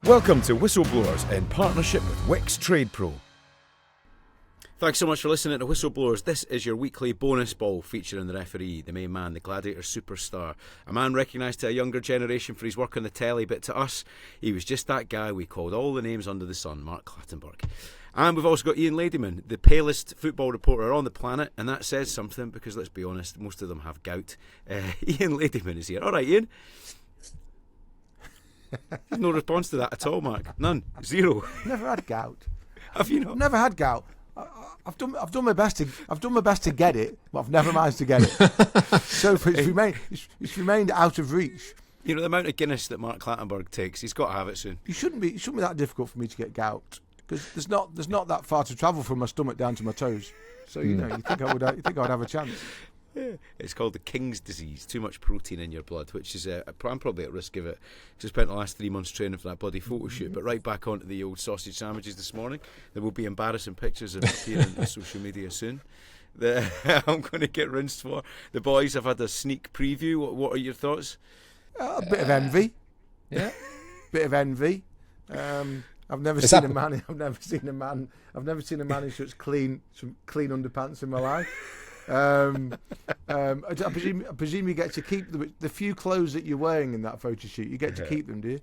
Welcome to Whistleblowers in partnership with Wix Trade Pro. Thanks so much for listening to Whistleblowers. This is your weekly bonus ball featuring the referee, the main man, the gladiator superstar. A man recognised to a younger generation for his work on the telly, but to us, he was just that guy we called all the names under the sun, Mark Clattenburg. And we've also got Ian Ladyman, the palest football reporter on the planet, and that says something because, let's be honest, most of them have gout. Ian Ladyman is here. All right, Ian. No response to that at all, Mark. None. Zero. Never had gout. Have you not? I've never had gout. I've done my best to get it, but I've never managed to get it. So it's remained out of reach. You know the amount of Guinness that Mark Clattenburg takes. He's got to have it soon. It shouldn't be that difficult for me to get gout because there's not that far to travel from my stomach down to my toes. So you think I would have a chance. Yeah. It's called the King's disease. Too much protein in your blood, which is I'm probably at risk of it. Just spent the last 3 months training for that bloody photo shoot. But right back onto the old sausage sandwiches this morning. There will be embarrassing pictures of appearing on social media soon. I'm going to get rinsed for. The boys have had a sneak preview. What are your thoughts? A bit of envy. Yeah, bit of envy. I've never seen a man in such clean underpants in my life. I presume you get to keep the few clothes that you're wearing in that photo shoot. You get to keep them, do you? Do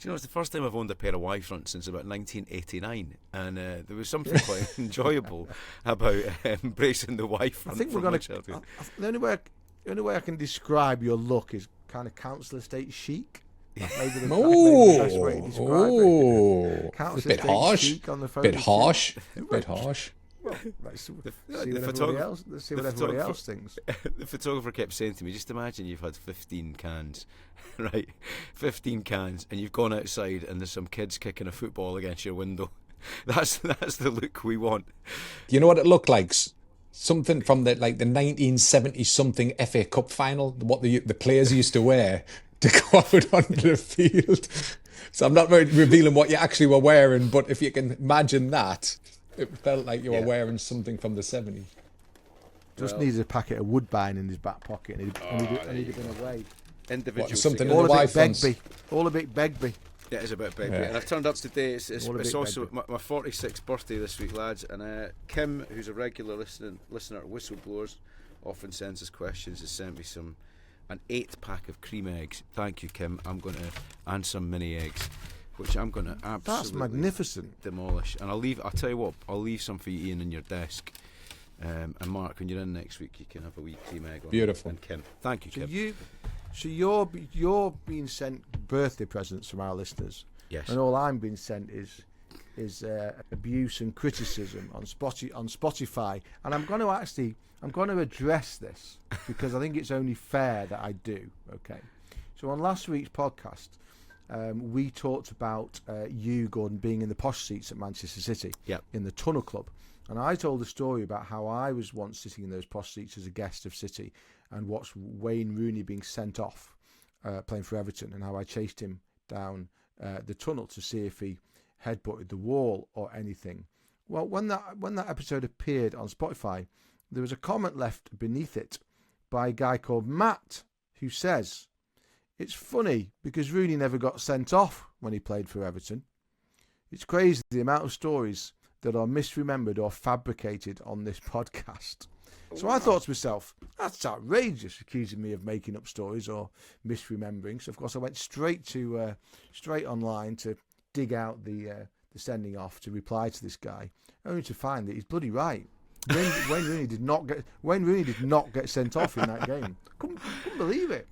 you know, it's the first time I've owned a pair of Y-fronts since about 1989, and there was something quite enjoyable about embracing the Y-front. I think we're going to. The only way I can describe your look is kind of council estate chic. Maybe the best way to describe it. Council bit harsh. Chic on the photo bit harsh. Bit harsh. Well, let's see what everybody else thinks. The photographer kept saying to me, just imagine you've had 15 cans, right? 15 cans, and you've gone outside and there's some kids kicking a football against your window. That's the look we want. Do you know what it looked like? Something from the 1970 something FA Cup final, what the players used to wear to go out onto the field. So I'm not revealing what you actually were wearing, but if you can imagine that. It felt like you were wearing something from the 70s. Just needed a packet of Woodbine in his back pocket and he'd have been away. Individual something all a bit Begbie. All a bit Begbie. Yeah, it is a bit Begbie. Yeah. And I've turned up today. It's also my 46th birthday this week, lads. And Kim, who's a regular listener to Whistleblowers, often sends us questions, has sent me an 8-pack of cream eggs. Thank you, Kim. And some mini eggs, which I'm going to absolutely That's magnificent. Demolish. And I'll tell you what, I'll leave some for you, Ian, in your desk. And Mark, when you're in next week, you can have a wee cream egg on. Beautiful. And Kim. Thank you, Kim. So you're being sent birthday presents from our listeners. Yes. And all I'm being sent is abuse and criticism on Spotify. And I'm going to address this because I think it's only fair that I do. Okay. So on last week's podcast, we talked about you, Gordon, being in the posh seats at Manchester City in the Tunnel Club. And I told a story about how I was once sitting in those posh seats as a guest of City and watched Wayne Rooney being sent off playing for Everton and how I chased him down the tunnel to see if he headbutted the wall or anything. Well, when that episode appeared on Spotify, there was a comment left beneath it by a guy called Matt who says, "It's funny because Rooney never got sent off when he played for Everton. It's crazy the amount of stories that are misremembered or fabricated on this podcast." So I thought to myself, that's outrageous, accusing me of making up stories or misremembering. So of course I went straight online to dig out the sending off to reply to this guy, only to find that he's bloody right. Wayne Rooney did not get sent off in that game. Couldn't believe it.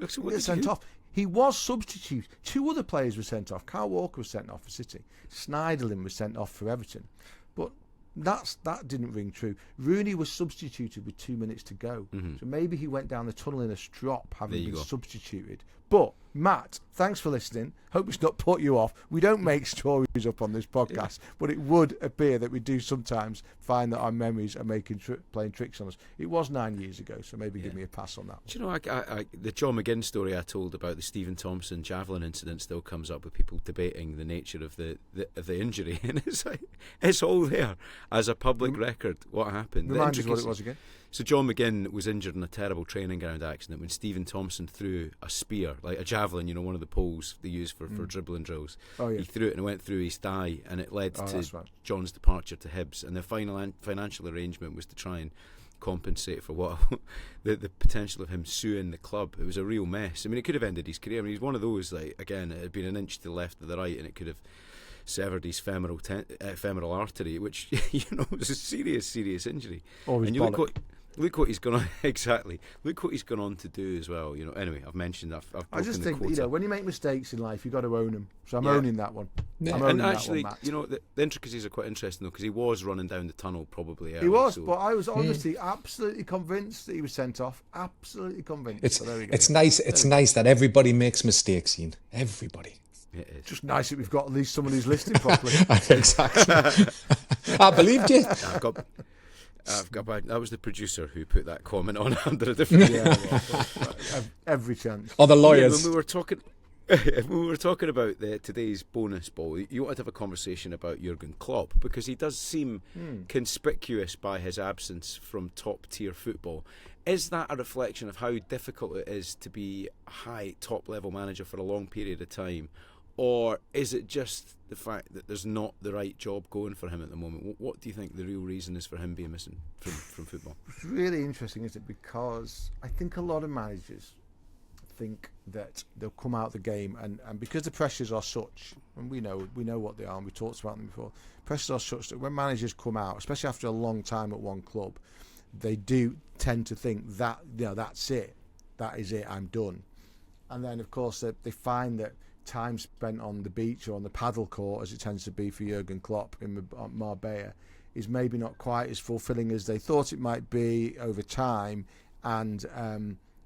So Sent off. He was substituted. 2 other players were sent off. Kyle Walker was sent off for City. Schneiderlin was sent off for Everton. But that didn't ring true. Rooney was substituted with 2 minutes to go. Mm-hmm. So maybe he went down the tunnel in a strop, having been substituted. But Matt, thanks for listening. Hope it's not put you off. We don't make stories up on this podcast, but it would appear that we do sometimes find that our memories are playing tricks on us. It was 9 years ago, so maybe give me a pass on that. Do you know, the John McGinn story I told about the Stephen Thompson javelin incident still comes up with people debating the nature of the injury, and it's all there as a public record. What happened? Remind us what it was again. So John McGinn was injured in a terrible training ground accident when Stephen Thompson threw a spear, like a javelin, one of the poles they use for dribbling drills. Oh, yeah. He threw it and it went through his thigh, and it led to That's right. John's departure to Hibs. And the final financial arrangement was to try and compensate for what the potential of him suing the club. It was a real mess. I mean, it could have ended his career. I mean, he's one of those, like, again, it had been an inch to the left or the right, and it could have severed his femoral artery, which was a serious injury. And you look what he's gone on exactly. Look what he's gone on to do as well. Anyway, I've mentioned I just think quota. when you make mistakes in life, you've got to own them. So I'm owning that one. Yeah. I'm owning And actually, that one, Matt. the intricacies are quite interesting though, because he was running down the tunnel probably. He was, so. but I was honestly absolutely convinced that he was sent off. Absolutely convinced. It's so there we go. it's nice. It's nice that everybody makes mistakes, Ian. Everybody. It is. Just nice that we've got at least someone who's listening properly. Exactly. I believed you. That was the producer who put that comment on under a different. Every chance. Or the lawyers. When we were talking about today's bonus ball, you wanted to have a conversation about Jurgen Klopp, because he does seem conspicuous by his absence from top tier football. Is that a reflection of how difficult it is to be a high top level manager for a long period of time? Or is it just the fact that there's not the right job going for him at the moment? What do you think the real reason is for him being missing from football? It's really interesting, isn't it? Because I think a lot of managers think that they'll come out the game and because the pressures are such, and we know what they are, and we talked about them before, pressures are such that when managers come out, especially after a long time at one club, they do tend to think that that's it, that is it, I'm done. And then of course they find that time spent on the beach or on the paddle court, as it tends to be for Jurgen Klopp in Marbella, is maybe not quite as fulfilling as they thought it might be over time, and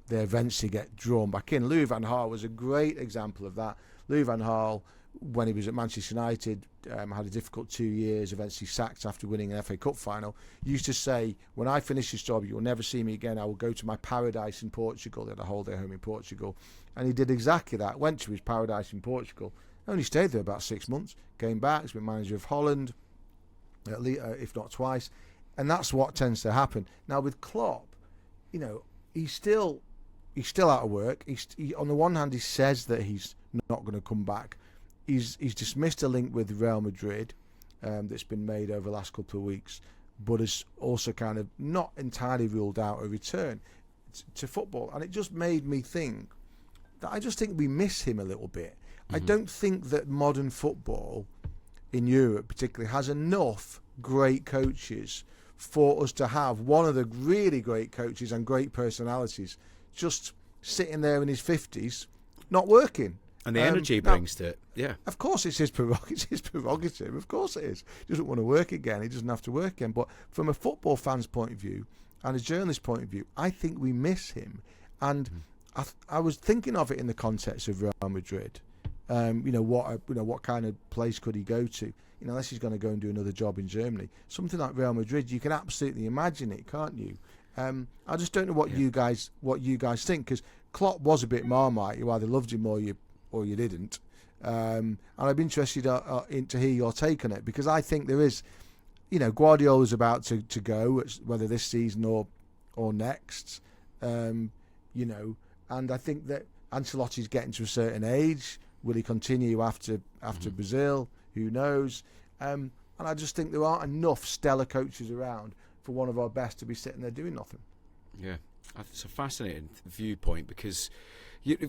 they eventually get drawn back in. Louis van Gaal was a great example of that. Louis van Gaal, when he was at Manchester United, had a difficult 2 years, eventually sacked after winning an FA Cup final. He used to say, when I finish this job, you will never see me again. I will go to my paradise in Portugal. He had a holiday home in Portugal. And he did exactly that, went to his paradise in Portugal, only stayed there about 6 months, came back, has been manager of Holland, at least, if not twice. And that's what tends to happen. Now with Klopp, he's still out of work. He, on the one hand, he says that he's not going to come back. He's dismissed a link with Real Madrid that's been made over the last couple of weeks, but has also kind of not entirely ruled out a return to football. And it just made me think that I just think we miss him a little bit. Mm-hmm. I don't think that modern football in Europe particularly has enough great coaches for us to have one of the really great coaches and great personalities just sitting there in his 50s not working. And the energy he brings to it, yeah. Of course it's his prerogative. Of course it is. He doesn't want to work again. He doesn't have to work again. But from a football fan's point of view and a journalist's point of view, I think we miss him. And I was thinking of it in the context of Real Madrid. What kind of place could he go to? Unless he's going to go and do another job in Germany. Something like Real Madrid, you can absolutely imagine it, can't you? I just don't know what you guys think, because Klopp was a bit Marmite. You either loved him or you didn't. And I'd be interested to hear your take on it, because I think there is, Guardiola's about to go, whether this season or next, and I think that Ancelotti's getting to a certain age. Will he continue after Brazil? Who knows? And I just think there aren't enough stellar coaches around for one of our best to be sitting there doing nothing. Yeah, it's a fascinating viewpoint, because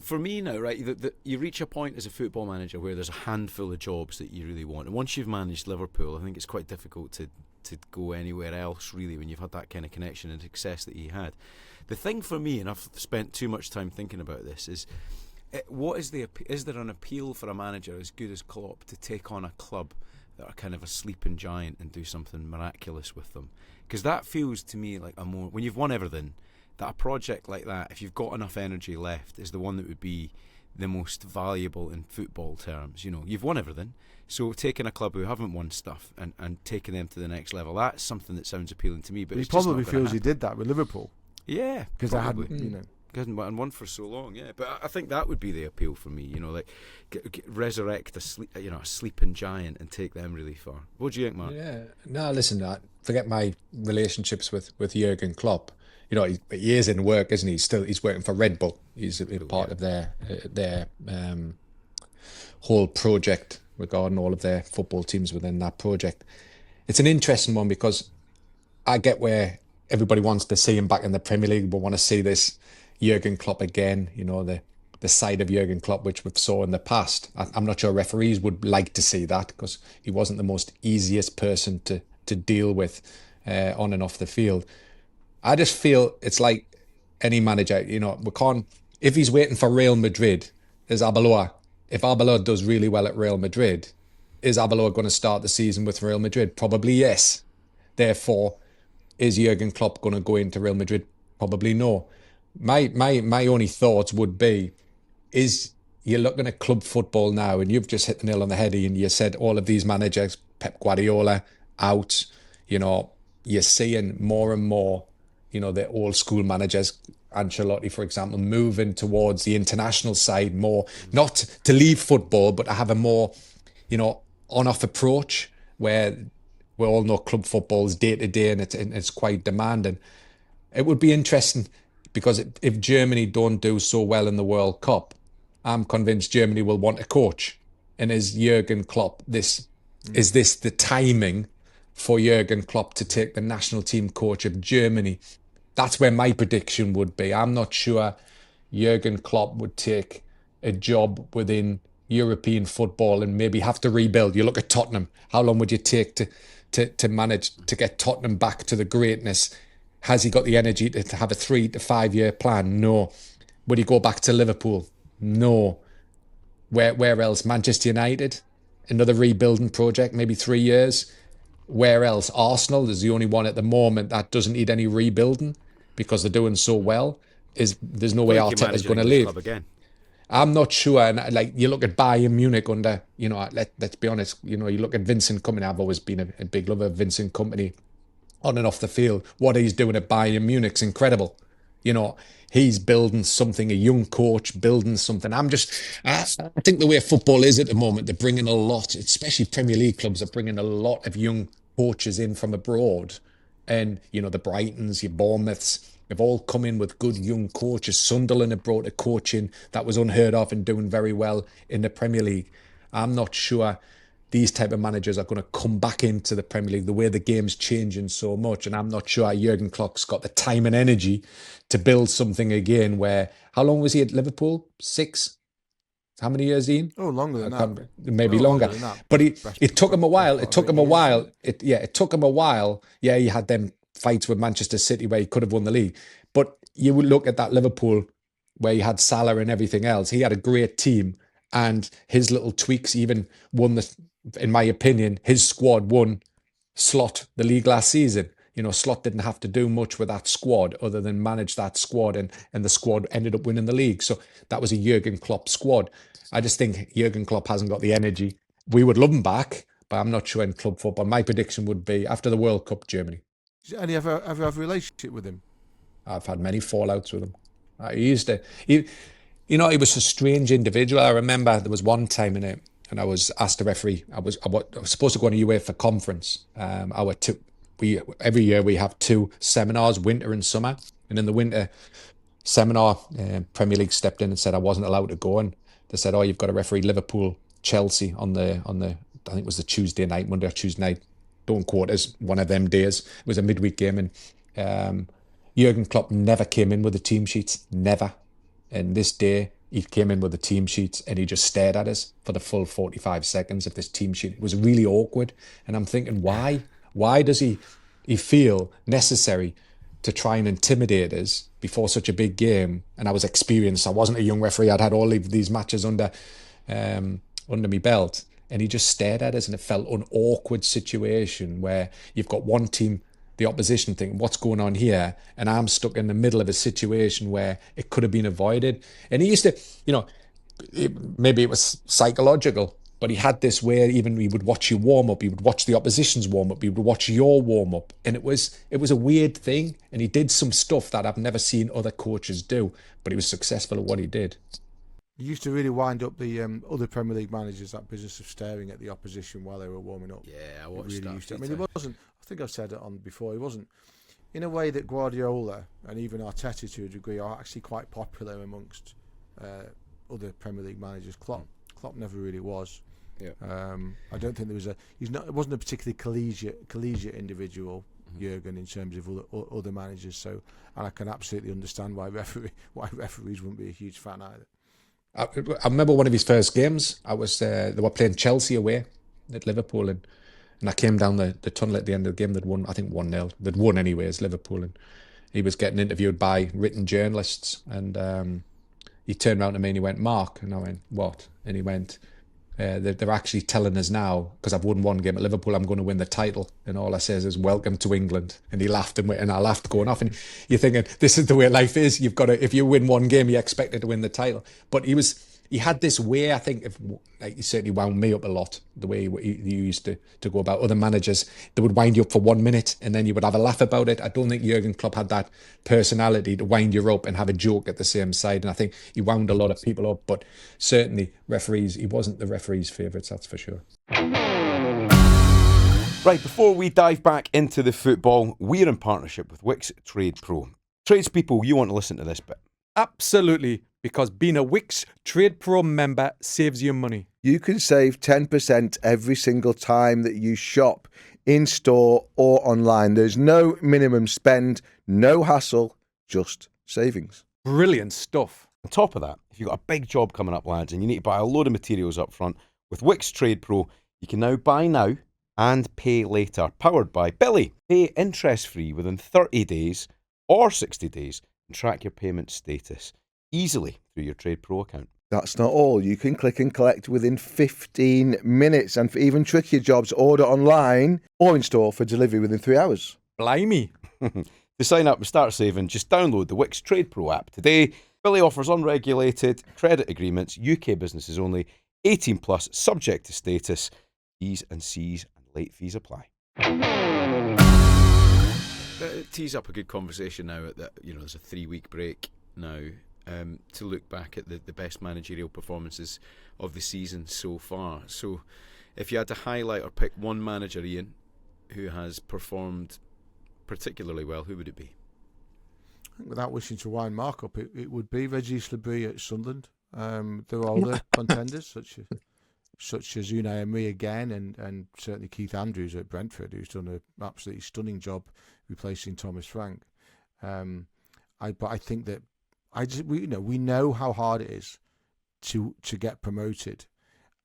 for me now, right, you reach a point as a football manager where there's a handful of jobs that you really want, and once you've managed Liverpool, I think it's quite difficult to go anywhere else really when you've had that kind of connection and success that he had. The thing for me, and I've spent too much time thinking about this, is is there an appeal for a manager as good as Klopp to take on a club that are kind of a sleeping giant and do something miraculous with them? Because that feels to me like when you've won everything, that a project like that, if you've got enough energy left, is the one that would be the most valuable in football terms. You've won everything, so taking a club who haven't won stuff and taking them to the next level, that's something that sounds appealing to me. But he probably feels he did that with Liverpool. Yeah, because I hadn't, hasn't won for so long. Yeah, but I think that would be the appeal for me. Resurrect a sleeping giant and take them really far. What do you think, Mark? Yeah, no, listen, forget my relationships with Jurgen Klopp. he is in work, isn't he? He's working for Red Bull. He's a part of their whole project regarding all of their football teams within that project. It's an interesting one because I get where everybody wants to see him back in the Premier League. We want to see this Jurgen Klopp again, the side of Jurgen Klopp which we've saw in the past. I'm not sure referees would like to see that because he wasn't the most easiest person to deal with on and off the field. I just feel it's like any manager, we can't, if he's waiting for Real Madrid, is Arbeloa. If Arbeloa does really well at Real Madrid, is Arbeloa going to start the season with Real Madrid? Probably yes. Therefore, is Jurgen Klopp going to go into Real Madrid? Probably no. My only thoughts would be, is you're looking at club football now, and you've just hit the nail on the head, and you said all of these managers, Pep Guardiola out, you're seeing more and more, the old school managers, Ancelotti, for example, moving towards the international side more, not to leave football, but to have a more, on-off approach where we all know club football is day to day and it's quite demanding. It would be interesting because if Germany don't do so well in the World Cup, I'm convinced Germany will want a coach. And is Jurgen Klopp is this the timing for Jurgen Klopp to take the national team coach of Germany? That's where my prediction would be. I'm not sure Jurgen Klopp would take a job within European football and maybe have to rebuild. You look at Tottenham. How long would you take to manage to get Tottenham back to the greatness? Has he got the energy to have a 3 to 5 year plan? No. Would he go back to Liverpool? No. Where else? Manchester United? Another rebuilding project, maybe 3 years. Where else? Arsenal is the only one at the moment that doesn't need any rebuilding because they're doing so well. There's no way Arteta's going to leave. I'm not sure. And like you look at Bayern Munich under, let's be honest, you look at Vincent Kompany. I've always been a big lover of Vincent Kompany on and off the field. What he's doing at Bayern Munich's incredible. He's building something, a young coach building something. I think the way football is at the moment, they're bringing a lot, especially Premier League clubs are bringing a lot of young coaches in from abroad. And, the Brightons, your Bournemouths, they've all come in with good young coaches. Sunderland have brought a coach in that was unheard of and doing very well in the Premier League. I'm not sure these type of managers are going to come back into the Premier League the way the game's changing so much. And I'm not sure Jurgen Klopp's got the time and energy to build something again where, how long was he at Liverpool? 6? How many years, Ian? Oh, longer than that. Maybe longer. But it took him a while. It took him a while. It took him a while. Yeah, he had them fights with Manchester City where he could have won the league. But you would look at that Liverpool where he had Salah and everything else. He had a great team and his little tweaks even won in my opinion, his squad won Slot the league last season. Slot didn't have to do much with that squad other than manage that squad, and the squad ended up winning the league. So that was a Jurgen Klopp squad. I just think Jurgen Klopp hasn't got the energy. We would love him back, but I'm not sure in club football. My prediction would be after the World Cup, Germany. Did you ever have a relationship with him? I've had many fallouts with him. He was a strange individual. I remember there was one time in it, and I was asked the referee. I was supposed to go on a UEFA conference. Every year we have 2 seminars, winter and summer. And in the winter seminar, Premier League stepped in and said I wasn't allowed to go. And they said, "Oh, you've got to referee Liverpool Chelsea on the I think it was the Tuesday night, Monday or Tuesday night. Don't quote us. One of them days. It was a midweek game, and Jurgen Klopp never came in with the team sheets. Never. And this day, he came in with the team sheets and he just stared at us for the full 45 seconds of this team sheet. It was really awkward. And I'm thinking, why? Why does he feel necessary to try and intimidate us before such a big game? And I was experienced. I wasn't a young referee. I'd had all of these matches under my belt. And he just stared at us, and it felt an awkward situation where you've got one team, the opposition, thinking, what's going on here? And I'm stuck in the middle of a situation where it could have been avoided. And he used to, maybe it was psychological, but he had this where even he would watch you warm up, he would watch the opposition's warm up, he would watch your warm up. And it was a weird thing. And he did some stuff that I've never seen other coaches do, but he was successful at what he did. He used to really wind up the other Premier League managers, that business of staring at the opposition while they were warming up. Yeah, I watched really that. Used to. I mean, he wasn't. I think I've said it on before. He wasn't in a way that Guardiola and even Arteta to a degree are actually quite popular amongst other Premier League managers. Klopp never really was. Yeah. I don't think there was it wasn't a particularly collegiate individual, Jurgen, in terms of other managers. So, and I can absolutely understand why referees wouldn't be a huge fan either. I remember one of his first games. They were playing Chelsea away at Liverpool, and I came down the tunnel at the end of the game. They'd won, I think 1-0. They'd won anyways, Liverpool, and he was getting interviewed by written journalists, and he turned around to me and he went, "Mark," and I went, "What?" And he went, they're actually telling us now, because I've won one game at Liverpool, I'm going to win the title. And all I says is, "Welcome to England." And he laughed, and I laughed going off. And you're thinking, this is the way life is. You've got to, if you win one game, you expect to win the title. But he had this way, I think, he certainly wound me up a lot, the way he used to go about. Other managers, they would wind you up for 1 minute and then you would have a laugh about it. I don't think Jurgen Klopp had that personality to wind you up and have a joke at the same side. And I think he wound a lot of people up. But certainly referees, he wasn't the referees' favourites, that's for sure. Right, before we dive back into the football, we're in partnership with Wix Trade Pro. Tradespeople, you want to listen to this bit. Absolutely, because being a Wix Trade Pro member saves you money. You can save 10% every single time that you shop in store or online. There's no minimum spend, no hassle, just savings. Brilliant stuff. On top of that, if you've got a big job coming up, lads, and you need to buy a load of materials up front, with Wix Trade Pro, you can now buy now and pay later. Powered by Billy. Pay interest-free within 30 days or 60 days and track your payment status easily through your Trade Pro account. That's not all. You can click and collect within 15 minutes. And for even trickier jobs, order online or in store for delivery within 3 hours. Blimey. To sign up and start saving, just download the Wix Trade Pro app today. Billy offers unregulated credit agreements, UK businesses only, 18 plus, subject to status, T's and C's and late fees apply. It tees up a good conversation now that there's a 3-week break now to look back at the best managerial performances of the season so far. So if you had to highlight or pick one manager, Ian, who has performed particularly well, who would it be? Without wishing to wind Mark up, it would be Regis Lebris at Sunderland. There are other contenders such as Unai Emery again, and certainly Keith Andrews at Brentford, who's done an absolutely stunning job replacing Thomas Frank. But I think that we know how hard it is to get promoted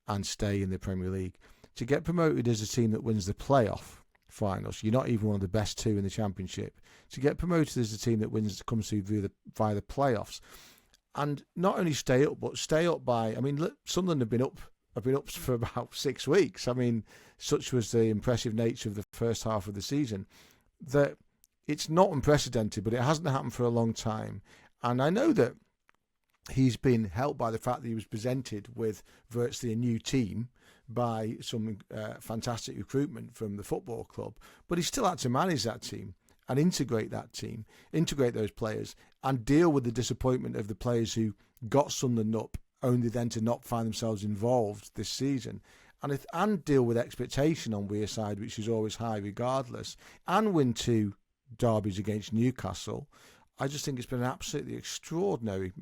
and stay in the Premier League. To get promoted as a team that wins the playoff finals, you're not even one of the best two in the Championship. To get promoted as a team that comes through via the playoffs, and not only stay up, but stay up by. I mean, look, Sunderland have been up for about 6 weeks. I mean, such was the impressive nature of the first half of the season that it's not unprecedented, but it hasn't happened for a long time. And I know that he's been helped by the fact that he was presented with virtually a new team by some fantastic recruitment from the football club, but he still had to manage that team and integrate those players, and deal with the disappointment of the players who got Sunderland up, only then to not find themselves involved this season, and deal with expectation on Weir's side, which is always high regardless, and win 2 derbies against Newcastle. I just think it's been an absolutely extraordinary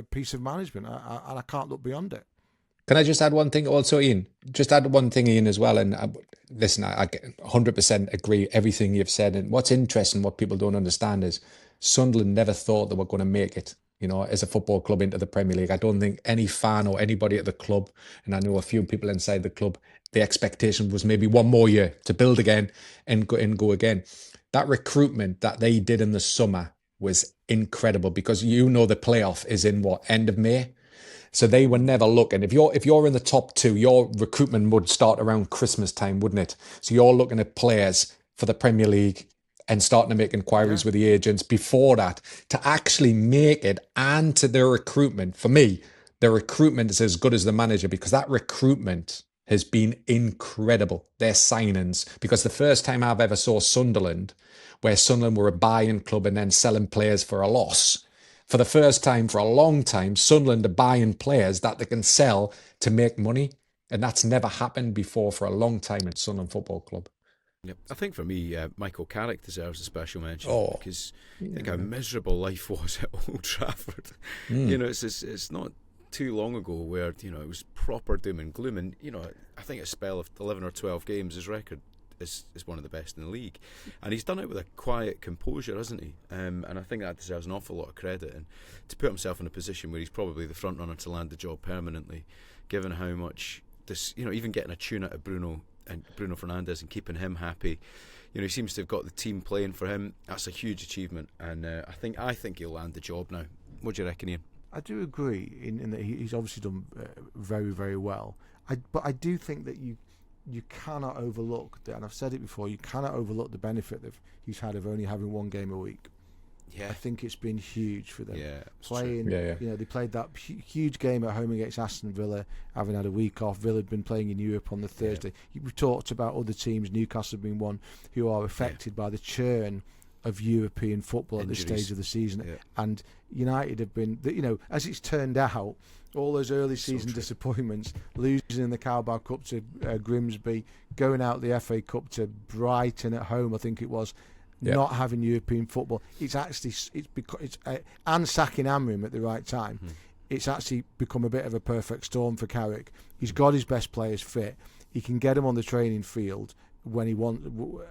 piece of management, and I can't look beyond it. Can I just add one thing also, Ian? Just add one thing, Ian, as well. And listen, I 100% agree everything you've said. And what's interesting, what people don't understand is Sunderland never thought they were going to make it, as a football club into the Premier League. I don't think any fan or anybody at the club, and I know a few people inside the club, the expectation was maybe one more year to build again and go again. That recruitment that they did in the summer was incredible, because the playoff is in end of May. So they were never looking. If you're in the top 2, your recruitment would start around Christmas time, wouldn't it? So you're looking at players for the Premier League and starting to make inquiries with the agents before that to actually make it, and to their recruitment. For me, their recruitment is as good as the manager, because that recruitment has been incredible. Their signings, because the first time I've ever saw Sunderland, where Sunderland were a buying club and then selling players for a loss. For the first time for a long time, Sunderland are buying players that they can sell to make money. And that's never happened before for a long time at Sunderland Football Club. Yep. I think for me, Michael Carrick deserves a special mention because think how miserable life was at Old Trafford. You know, it's not too long ago where it was proper doom and gloom, and I think a spell of 11 or 12 games, his record is one of the best in the league, and he's done it with a quiet composure, hasn't he? And I think that deserves an awful lot of credit, and to put himself in a position where he's probably the front runner to land the job permanently, given how much this, even getting a tune out of Bruno Fernandes and keeping him happy. He seems to have got the team playing for him. That's a huge achievement, and I think he'll land the job now. What do you reckon, Ian? I do agree in that he's obviously done very, very well. But I do think that you cannot overlook, and I've said it before, you cannot overlook the benefit that he's had of only having one game a week. Yeah, I think it's been huge for them. Yeah, playing. They played that huge game at home against Aston Villa, having had a week off. Villa had been playing in Europe on the Thursday. We've talked about other teams. Newcastle have been one who are affected by the churn of European football at this stage of the season, and United have been, as it's turned out, all those early season disappointments, losing in the Carabao Cup to Grimsby, going out the FA Cup to Brighton at home, I think it was. Not having European football, and sacking Amrim at the right time. It's actually become a bit of a perfect storm for Carrick. He's got his best players fit. He can get them on the training field when he wants,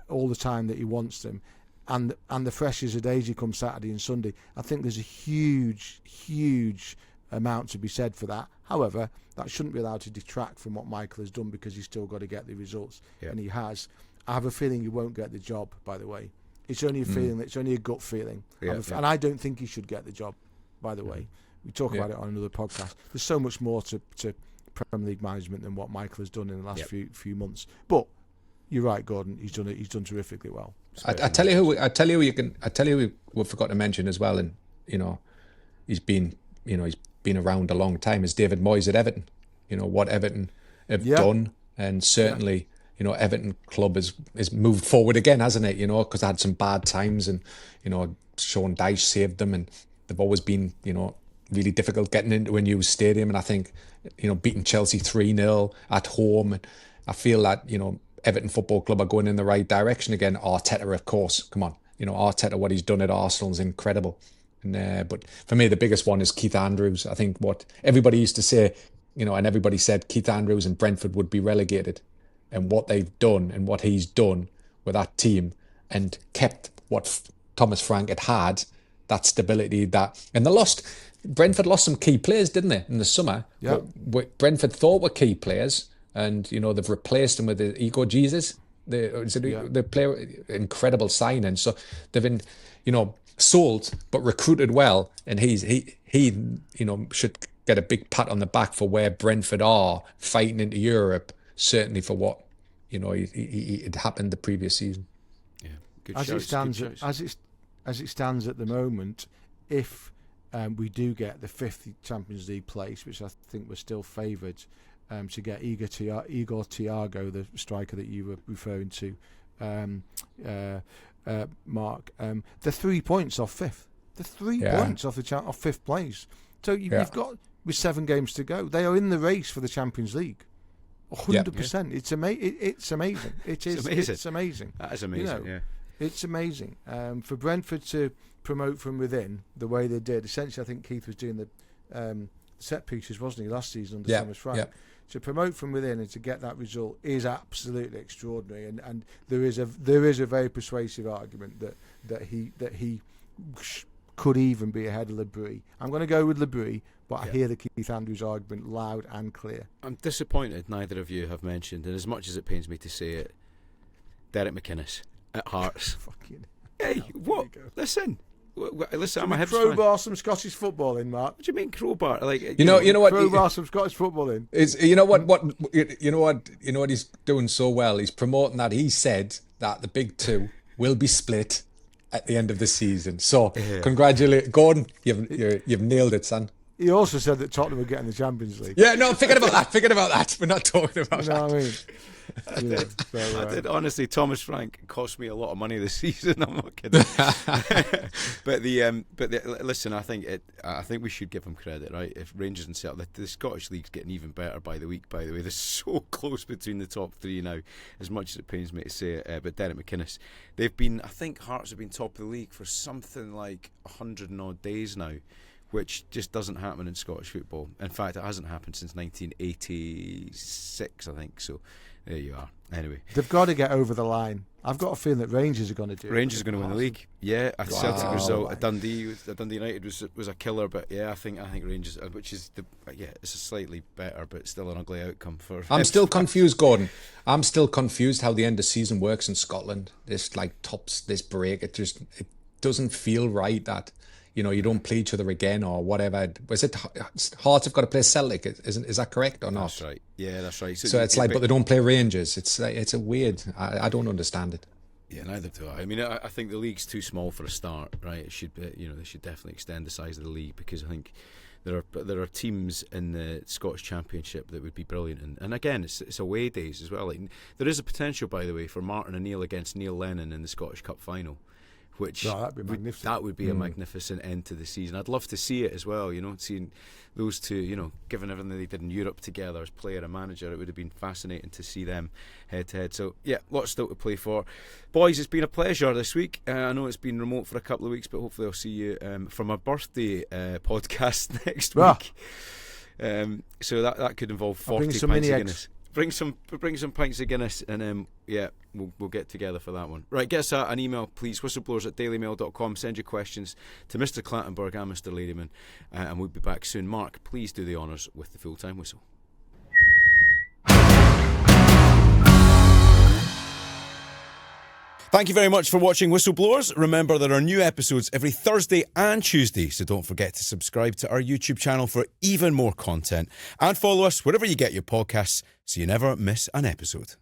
all the time that he wants them, and the fresh as a daisy come Saturday and Sunday. I think there's a huge amount to be said for that. However, that shouldn't be allowed to detract from what Michael has done, because he's still got to get the results, and he has. I have a feeling he won't get the job, by the way. It's only a feeling. It's only a gut feeling, and I don't think he should get the job. By the way, we talk about it on another podcast. There's so much more to Premier League management than what Michael has done in the last few months. But you're right, Gordon. He's done terrifically well. I tell you who we forgot to mention as well, and he's been around a long time. Is David Moyes at Everton? What Everton have done, and certainly. Everton club has moved forward again, hasn't it? Because they had some bad times, and Sean Dyche saved them, and they've always been really difficult getting into a new stadium. And I think beating Chelsea 3-0 at home, and I feel that Everton Football Club are going in the right direction again. Arteta, of course, come on, Arteta, what he's done at Arsenal is incredible. And but for me, the biggest one is Keith Andrews. I think what everybody used to say, and everybody said Keith Andrews and Brentford would be relegated. And what they've done and what he's done with that team, and kept what Thomas Frank had, that stability, and Brentford lost some key players, didn't they, in the summer? Yeah. What Brentford thought were key players, and they've replaced them with the Ego Jesus, the player, incredible signing. So they've been, sold but recruited well, and he should get a big pat on the back for where Brentford are fighting into Europe. Certainly for what it happened the previous season. Yeah, good as choice, it stands at the moment, if we do get the 5th Champions League place, which I think we're still favoured to get Igor Thiago, the striker that you were referring to, Mark. The 3 points off 5th. The 3 points off off 5th place. So you've got, with 7 games to go, they are in the race for the Champions League. 100%. It's amazing. It's amazing. It is. It's amazing. That is amazing. It's amazing. For Brentford to promote from within the way they did. Essentially, I think Keith was doing the set pieces, wasn't he, last season under Thomas Frank? Yeah. To promote from within and to get that result is absolutely extraordinary. And there is a very persuasive argument that he could even be ahead of Labrie. I'm going to go with Labrie, but I hear the Keith Andrews argument loud and clear. I'm disappointed neither of you have mentioned, and as much as it pains me to say it, Derek McInnes at Hearts. Fucking hey, what? Listen, I'm a Hibs crowbar some Scottish football in, Mark. What do you mean crowbar? Like you know what? Crowbar some Scottish football in. You know what he's doing so well. He's promoting that. He said that the big two will be split at the end of the season. So congratulate Gordon. You've nailed it, son. He also said that Tottenham were getting the Champions League. Yeah, no, forget about that. We're not talking about You know that. what I mean? Yeah, so, I did, honestly. Thomas Frank cost me a lot of money this season. I'm not kidding. Listen, I think we should give him credit, right? If Rangers and Celtic, the Scottish League's getting even better by the week. By the way, they're so close between the top three now. As much as it pains me to say it, but Derek McInnes, they've been. I think Hearts have been top of the league for something like 100 and odd days now, which just doesn't happen in Scottish football. In fact, it hasn't happened since 1986, I think. So there you are. Anyway, they've got to get over the line. I've got a feeling that Rangers are going to do it. Rangers are going to win the league. Yeah, a Celtic Wow. result at Dundee United was a killer, but yeah, I think Rangers, which is it's a slightly better, but still an ugly outcome for. I'm still confused, Gordon. I'm still confused how the end of season works in Scotland. This this break. It doesn't feel right that you don't play each other again or whatever. Was it Hearts have got to play Celtic? Is that correct or not? That's right. Yeah, that's right. So it's like, but they don't play Rangers. It's a weird. I don't understand it. Yeah, neither do I. I mean, I think the league's too small for a start, right? It should be, they should definitely extend the size of the league, because I think there are teams in the Scottish Championship that would be brilliant, and again, it's away days as well. Like, there is a potential, by the way, for Martin O'Neill against Neil Lennon in the Scottish Cup final, which that'd be magnificent. That would be a magnificent end to the season. I'd love to see it as well, seeing those two, given everything they did in Europe together as player and manager, it would have been fascinating to see them head to head. So yeah, lots still to play for. Boys, it's been a pleasure this week. I know it's been remote for a couple of weeks, but hopefully I'll see you for my birthday podcast next week. So that could involve 40 pints of Guinness. Bring some pints of Guinness, and we'll get together for that one. Right, get us an email, please, whistleblowers@dailymail.com. Send your questions to Mr. Clattenburg and Mr. Ladyman, and we'll be back soon. Mark, please do the honours with the full-time whistle. Thank you very much for watching Whistleblowers. Remember, there are new episodes every Thursday and Tuesday, so don't forget to subscribe to our YouTube channel for even more content. And follow us wherever you get your podcasts so you never miss an episode.